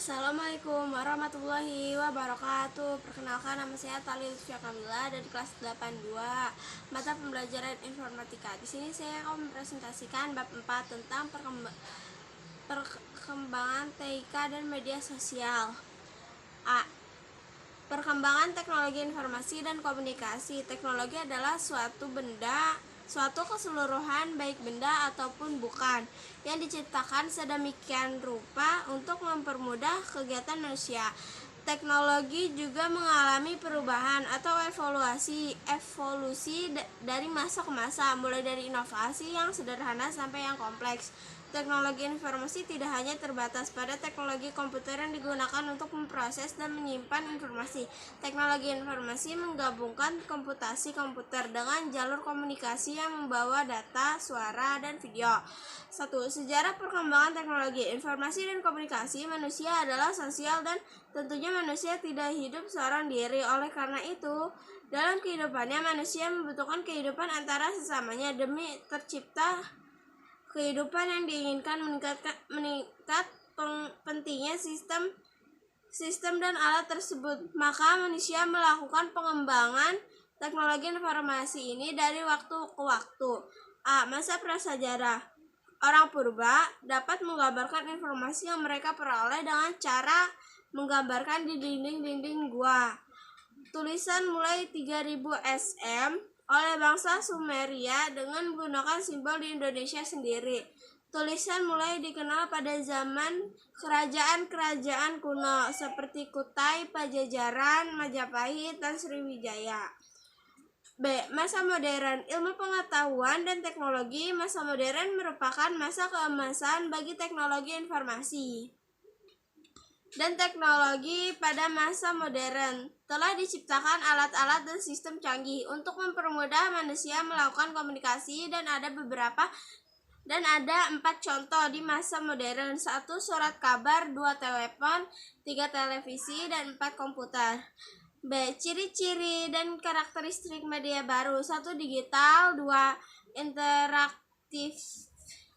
Assalamualaikum warahmatullahi wabarakatuh. Perkenalkan, nama saya Tali Lutfia Kamila dari kelas 82 mata pembelajaran informatika. Di sini saya akan mempresentasikan bab 4 tentang perkembangan TIK dan media sosial. A. Perkembangan teknologi informasi dan komunikasi. Teknologi adalah suatu keseluruhan, baik benda ataupun bukan, yang diciptakan sedemikian rupa untuk mempermudah kegiatan manusia. Teknologi juga mengalami perubahan atau evolusi dari masa ke masa, mulai dari inovasi yang sederhana sampai yang kompleks. Teknologi informasi tidak hanya terbatas pada teknologi komputer yang digunakan untuk memproses dan menyimpan informasi. Teknologi informasi menggabungkan komputasi komputer dengan jalur komunikasi yang membawa data, suara, dan video. 1. Sejarah perkembangan teknologi informasi dan komunikasi. Manusia adalah sosial dan tentunya manusia tidak hidup seorang diri. Oleh karena itu, dalam kehidupannya manusia membutuhkan kehidupan antara sesamanya demi tercipta kehidupan yang diinginkan. Meningkat pentingnya sistem dan alat tersebut, maka manusia melakukan pengembangan teknologi informasi ini dari waktu ke waktu. A. Masa prasejarah. Orang purba dapat menggambarkan informasi yang mereka peroleh dengan cara menggambarkan di dinding-dinding gua. Tulisan mulai 3000 SM oleh bangsa Sumeria dengan menggunakan simbol di Indonesia sendiri. Tulisan mulai dikenal pada zaman kerajaan-kerajaan kuno seperti Kutai, Pajajaran, Majapahit, dan Sriwijaya. B. Masa modern. Ilmu pengetahuan dan teknologi. Masa modern merupakan masa keemasan bagi teknologi informasi dan teknologi. Pada masa modern telah diciptakan alat-alat dan sistem canggih untuk mempermudah manusia melakukan komunikasi, dan ada 4 contoh di masa modern. 1. Surat kabar, 2. Telepon, 3. Televisi, dan 4. Komputer. B. Ciri-ciri dan karakteristik media baru. 1. Digital, 2.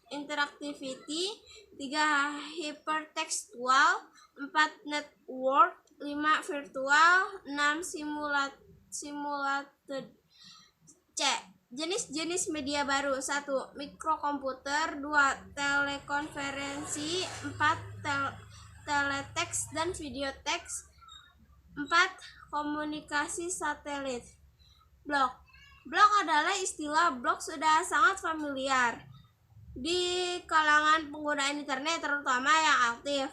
Interactivity, 3. Hypertextual, 4. Network, 5. Virtual, 6. Simulated. C. Jenis-jenis media baru. 1. Mikrokomputer, 2. Telekonferensi, 4. Teleteks dan videoteks, 4. Komunikasi satelit. Blog adalah istilah blog sudah sangat familiar di kalangan pengguna internet, terutama yang aktif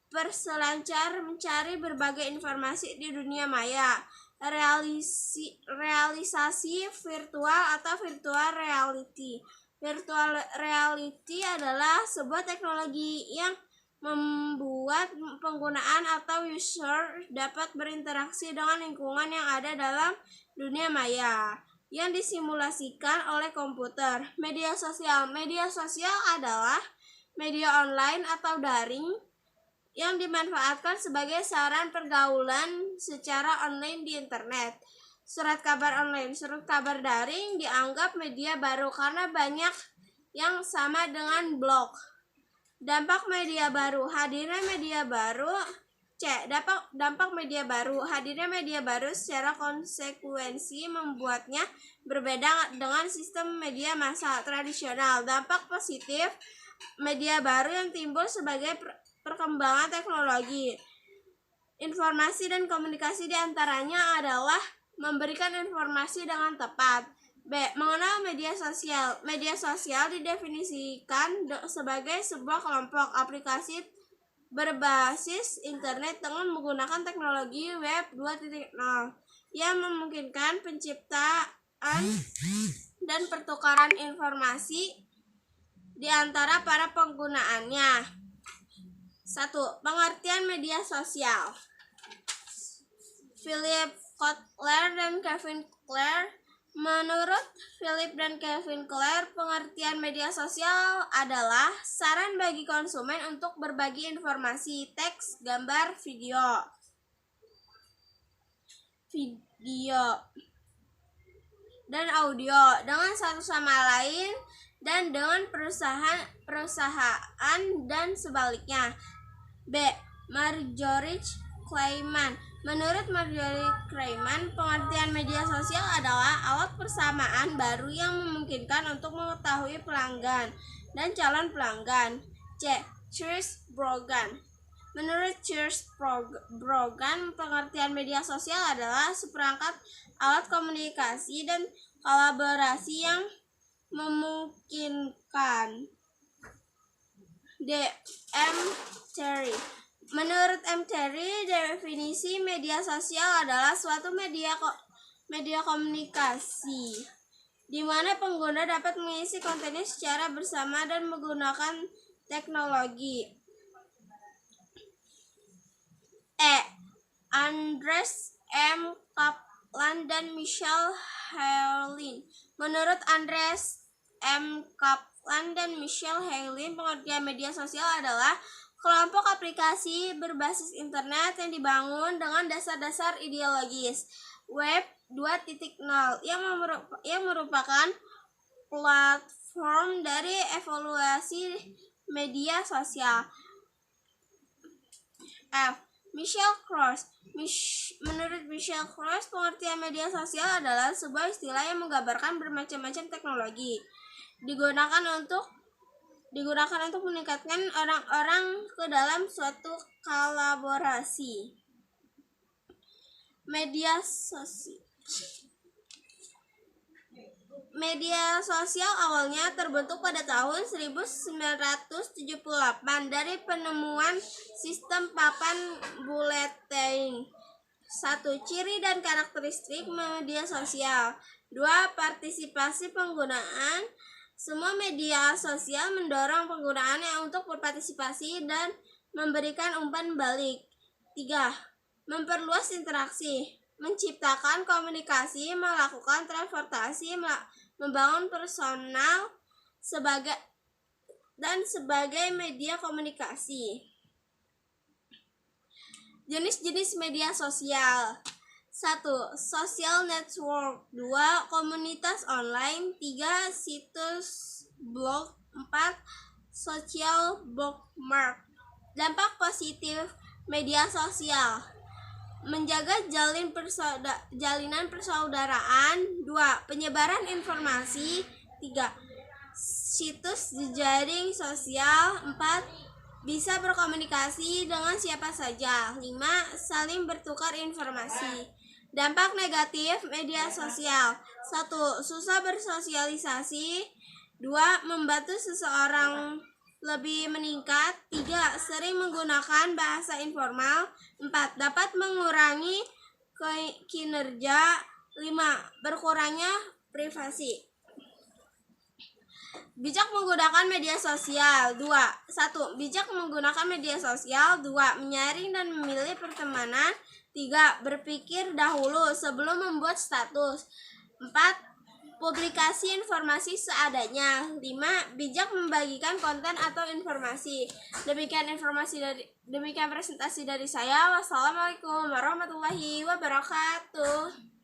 berselancar mencari berbagai informasi di dunia maya. Realisasi virtual atau virtual reality. Virtual reality adalah sebuah teknologi yang membuat penggunaan atau user dapat berinteraksi dengan lingkungan yang ada dalam dunia maya yang disimulasikan oleh komputer. Media sosial adalah media online atau daring yang dimanfaatkan sebagai sarana pergaulan secara online di internet. Surat kabar online. Surat kabar daring dianggap media baru karena banyak yang sama dengan blog. Dampak media baru. Hadirnya media baru. C. Dampak media baru. Hadirnya media baru secara konsekuensi membuatnya berbeda dengan sistem media massa tradisional. Dampak positif media baru yang timbul sebagai perkembangan teknologi informasi dan komunikasi diantaranya adalah memberikan informasi dengan tepat. B. Mengenal media sosial. Media sosial didefinisikan sebagai sebuah kelompok aplikasi berbasis internet dengan menggunakan teknologi web 2.0 yang memungkinkan penciptaan dan pertukaran informasi di antara para penggunaannya. 1. Pengertian media sosial. Philip Kotler dan Kevin Clare. Menurut Philip dan Kevin Clare, pengertian media sosial adalah saran bagi konsumen untuk berbagi informasi, teks, gambar, video dan audio dengan satu sama lain dan dengan perusahaan dan sebaliknya. B. Marjorie Clayman. Menurut Marjorie Clayman, pengertian media sosial adalah alat persamaan baru yang memungkinkan untuk mengetahui pelanggan dan calon pelanggan. C. Charles Brogan. Menurut Charles Brogan, pengertian media sosial adalah seperangkat alat komunikasi dan kolaborasi yang memungkinkan. D. M. Terry. Menurut M. Terry, definisi media sosial adalah suatu media komunikasi di mana pengguna dapat mengisi kontennya secara bersama dan menggunakan teknologi. E. Andres M. Kaplan dan Michelle Helin. Menurut Andres M. Kaplan dan Michelle Helin, pengertian media sosial adalah kelompok aplikasi berbasis internet yang dibangun dengan dasar-dasar ideologis Web 2.0 yang merupakan platform dari evolusi media sosial. F. Michelle Cross. Menurut Michelle Cross, pengertian media sosial adalah sebuah istilah yang menggambarkan bermacam-macam teknologi digunakan untuk meningkatkan orang-orang ke dalam suatu kolaborasi. Media sosial awalnya terbentuk pada tahun 1978 dari penemuan sistem papan buletin. 1. Ciri dan karakteristik media sosial. 2. Partisipasi penggunaan. Semua media sosial mendorong penggunaannya untuk berpartisipasi dan memberikan umpan balik. 3. Memperluas interaksi, menciptakan komunikasi, melakukan transportasi, membangun personal sebagai media komunikasi. Jenis-jenis media sosial. 1. Social network. 2. Komunitas online. 3. Situs blog. 4. Social bookmark. Dampak positif media sosial: menjaga jalinan persaudaraan. 2. Penyebaran informasi. 3. Situs jejaring sosial. 4. Bisa berkomunikasi dengan siapa saja. 5. Saling bertukar informasi. Dampak negatif media sosial: 1. Susah bersosialisasi. 2. Membantu seseorang lebih meningkat. 3. Sering menggunakan bahasa informal. 4. Dapat mengurangi kinerja. 5. Berkurangnya privasi. Bijak menggunakan media sosial. 2. 1. Bijak menggunakan media sosial. 2. Menyaring dan memilih pertemanan. 3. Berpikir dahulu sebelum membuat status. 4. Publikasi informasi seadanya. 5. Bijak membagikan konten atau informasi. Demikian presentasi dari saya. Wassalamualaikum warahmatullahi wabarakatuh.